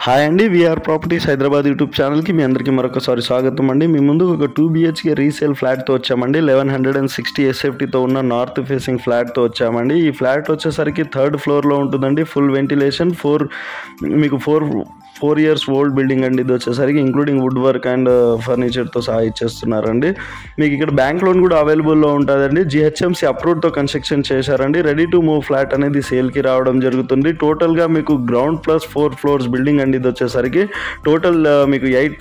Hi అండి, we are properties Hyderabad YouTube ఛానల్కి మీ అందరికీ మరొకసారి స్వాగతం అండి. మీ ముందు ఒక 2 BHK రీసేల్ ఫ్లాట్తో వచ్చామండి. 1160 SFTతో ఉన్న నార్త్ ఫేసింగ్ ఫ్లాట్తో వచ్చామండి. ఈ ఫ్లాట్ వచ్చేసరికి 3rd ఫ్లోర్లో ఉంటుందండి. Full ventilation, 4 years old building అండి. ఇది వచ్చేసరికి ఇంక్లూడింగ్ వుడ్ వర్క్ అండ్ ఫర్నిచర్తో సహా ఇచ్చేస్తున్నారండి. మీకు ఇక్కడ బ్యాంక్ లోన్ కూడా అవైలబుల్లో ఉంటుందండి. GHMC అప్రూవ్డ్తో కన్స్ట్రక్షన్ చేశారండి. రెడీ టు మూవ్ ఫ్లాట్ అనేది సేల్కి రావడం జరుగుతుంది. టోటల్గా మీకు గ్రౌండ్ ప్లస్ 4 floors బిల్డింగ్ అండి. ఇది వచ్చేసరికి టోటల్ మీకు 8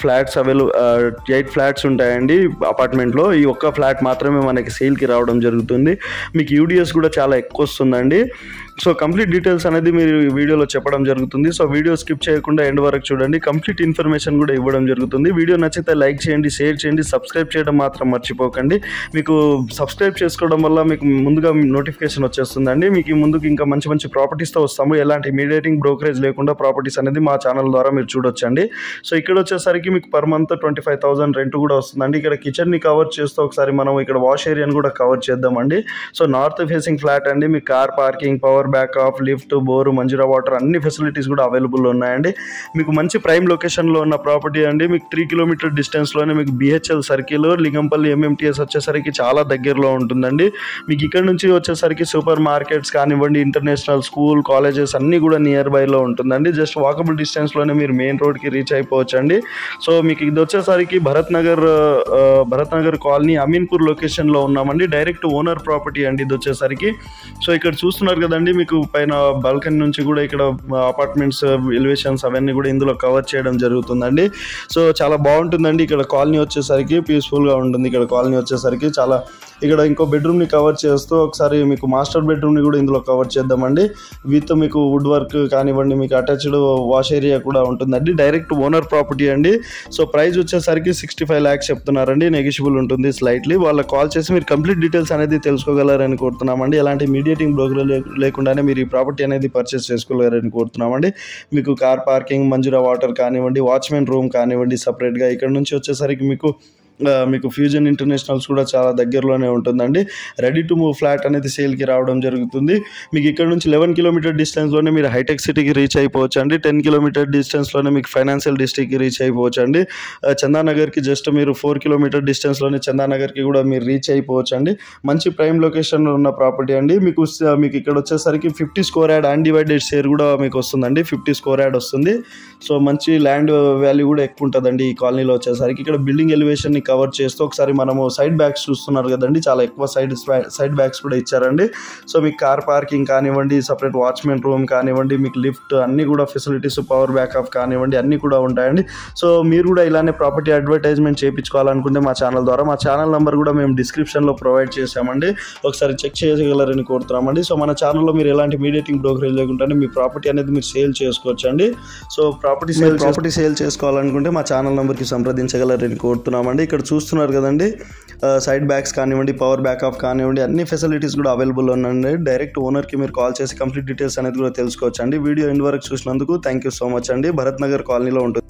ఫ్లాట్స్ ఉంటాయండి అపార్ట్మెంట్లో. ఈ ఒక్క ఫ్లాట్ మాత్రమే మనకి సేల్కి రావడం జరుగుతుంది. మీకు UDS కూడా చాలా ఎక్కువ వస్తుందండి. సో కంప్లీట్ డీటెయిల్స్ అనేది మీరు వీడియోలో చెప్పడం జరుగుతుంది. సో వీడియో స్కిప్ చేయకుండా ఎండ్ వరకు చూడండి. కంప్లీట్ ఇన్ఫర్మేషన్ కూడా ఇవ్వడం జరుగుతుంది. వీడియో నచ్చితే లైక్ చేయండి, షేర్ చేయండి, సబ్స్క్రైబ్ చేయడం మాత్రం మర్చిపోకండి. మీకు సబ్స్క్రైబ్ చేసుకోవడం వల్ల మీకు ముందుగా నోటిఫికేషన్ వచ్చేస్తుందండి. మీకు ముందుకు ఇంకా మంచి ప్రాపర్టీస్తో వస్తాము. ఎలాంటి మీడియేటింగ్ బ్రోకరేజ్ లేకుండా ప్రాపర్టీస్ అనేది మా ఛానల్ ద్వారా మీరు చూడొచ్చండి. సో ఇక్కడ వచ్చేసరికి మీకు పర్ మంత్ 25,000 రెంట్ కూడా వస్తుందండి. ఇక్కడ కిచెన్ని కవర్ చేస్తూ ఒకసారి మనం ఇక్కడ వాష్ ఏరియాని కూడా కవర్ చేద్దామండి. సో నార్త్ ఫేసింగ్ ఫ్లాట్ అండి. మీకు car parking, power backup, lift, bore, Manjira water అన్ని ఫెసిలిటీస్ కూడా అవైలబుల్ ఉన్నాయండి. మీకు మంచి ప్రైమ్ లొకేషన్లో ఉన్న ప్రాపర్టీ అండి. మీకు 3 kilometer డిస్టెన్స్లోనే మీకు BHL సర్కిల్, లింగంపల్లి MMTS వచ్చేసరికి చాలా దగ్గరలో ఉంటుందండి. మీకు ఇక్కడ నుంచి వచ్చేసరికి సూపర్ మార్కెట్స్ కానివ్వండి, ఇంటర్నేషనల్ స్కూల్, కాలేజెస్ అన్నీ కూడా నియర్ బైలో ఉంటుందండి. జస్ట్ వాకబుల్ డిస్టెన్స్లోనే మీరు మెయిన్ రోడ్కి రీచ్ అయిపోవచ్చండి. సో మీకు ఇది వచ్చేసరికి భరత్ నగర్ కాలనీ, అమీన్పూర్ లొకేషన్లో ఉన్నామండి. డైరెక్ట్ ఓనర్ ప్రాపర్టీ అండి ఇది వచ్చేసరికి. సో ఇక్కడ చూస్తున్నారు కదండి, మీకు పైన బాల్కనీ నుంచి కూడా ఇక్కడ అపార్ట్మెంట్స్ ఎలివేషన్స్ అవన్నీ కూడా ఇందులో కవర్ చేయడం జరుగుతుందండి. సో చాలా బాగుంటుందండి. ఇక్కడ కాలనీ వచ్చేసరికి పీస్ఫుల్గా ఉంటుంది. ఇక్కడ కాలనీ వచ్చేసరికి చాలా ఇక్కడ ఇంకో బెడ్రూమ్ని కవర్ చేస్తూ ఒకసారి మీకు మాస్టర్ బెడ్రూమ్ని కూడా ఇందులో కవర్ చేద్దామండి. విత్ మీకు వుడ్ వర్క్ కానివ్వండి, మీకు అటాచ్డ్ వాష్ ఏరియా కూడా ఉంటుందండి. డైరెక్ట్ ఓనర్ ప్రాపర్టీ అండి. సో ప్రైస్ వచ్చేసరికి 65 lakhs చెప్తున్నారండి. నెగిషియబుల్ ఉంటుంది స్లైట్లీ. వాళ్ళకి కాల్ చేసి మీరు కంప్లీట్ డీటెయిల్స్ అనేది తెలుసుకోగలరని కోరుతున్నామండి. ఎలాంటి మీడియేటింగ్ బ్రోకర్ లేకుండానే మీరు ఈ ప్రాపర్టీ అనేది పర్చేస్ చేసుకోగలరని కోరుతున్నామండి. మీకు కార్ పార్కింగ్, మంజీరా వాటర్ కానివ్వండి, వాచ్మెన్ రూమ్ కానివ్వండి సపరేట్గా. ఇక్కడ నుంచి వచ్చేసరికి మీకు ఫ్యూజన్ ఇంటర్నేషనల్స్ కూడా చాలా దగ్గరలోనే ఉంటుందండి. రెడీ టు మూవ్ ఫ్లాట్ అనేది సేల్కి రావడం జరుగుతుంది. మీకు ఇక్కడ నుంచి 11 kilometer డిస్టెన్స్లోనే మీరు హైటెక్ సిటీకి రీచ్ అయిపోవచ్చు అండి. 10 kilometer డిస్టెన్స్లోనే మీకు ఫైనాన్షియల్ డిస్ట్రిక్ట్కి రీచ్ అయిపోవచ్చు అండి. చందానగర్కి జస్ట్ మీరు 4 kilometer డిస్టెన్స్లోనే చందానగర్కి కూడా మీరు రీచ్ అయిపోవచ్చు అండి. మంచి ప్రైమ్ లొకేషన్లో ఉన్న ప్రాపర్టీ అండి. మీకు ఇక్కడ వచ్చేసరికి 50 square yard అన్డివైడెడ్ షేర్ కూడా మీకు వస్తుందండి. 50 square yard వస్తుంది. సో మంచి ల్యాండ్ వాల్యూ కూడా ఎక్కువ ఉంటుందండి ఈ కాలనీలో వచ్చేసరికి. ఇక్కడ బిల్డింగ్ ఎలివేషన్ని కవర్ చేస్తూ ఒకసారి మనము సైడ్ బ్యాగ్స్ చూస్తున్నారు కదండి, చాలా ఎక్కువ సైడ్ బ్యాగ్స్ కూడా ఇచ్చారండి. సో మీకు కార్ పార్కింగ్ కానివ్వండి, సపరేట్ వాచ్మెన్ రూమ్ కానివ్వండి, మీకు లిఫ్ట్ అన్నీ కూడా ఫెసిలిటీస్, పవర్ బ్యాకప్ కానివ్వండి అన్నీ కూడా ఉంటాయండి. సో మీరు కూడా ఇలానే ప్రాపర్టీ అడ్వర్టైజ్మెంట్ చేయించుకోవాలనుకుంటే మా ఛానల్ ద్వారా, మా ఛానల్ నెంబర్ కూడా మేము డిస్క్రిప్షన్లో ప్రొవైడ్ చేసామండి. ఒకసారి చెక్ చేయగలరని కోరుతున్నామండి. సో మన ఛానల్లో మీరు ఎలాంటి మీడియేటింగ్ బ్రోకరేజ్ లేకుండానే మీ ప్రాపర్టీ అనేది మీరు సేల్ చేసుకోవచ్చు అండి. సో ప్రాపర్టీ సేల్ చేసుకోవాలనుకుంటే మా ఛానల్ నెంబర్కి సంప్రదించగలరని కోరుతున్నామండి. ఇక్కడ చూస్తున్నారు కదండి, సైడ్ బ్యాగ్స్ కానివ్వండి, పవర్ బ్యాకప్ కానివ్వండి అన్ని ఫెసిలిటీస్ కూడా అవైలబుల్ ఉన్నాయండి. డైరెక్ట్ ఓనర్కి మీరు కాల్ చేసి కంప్లీట్ డీటెయిల్స్ అనేది కూడా తెలుసుకోవచ్చు అండి. వీడియో ఎండ్ వరకు చూసినందుకు థ్యాంక్ యూ సో మచ్ అండి. భరత్ నగర్ కాలనీలో ఉంటుంది.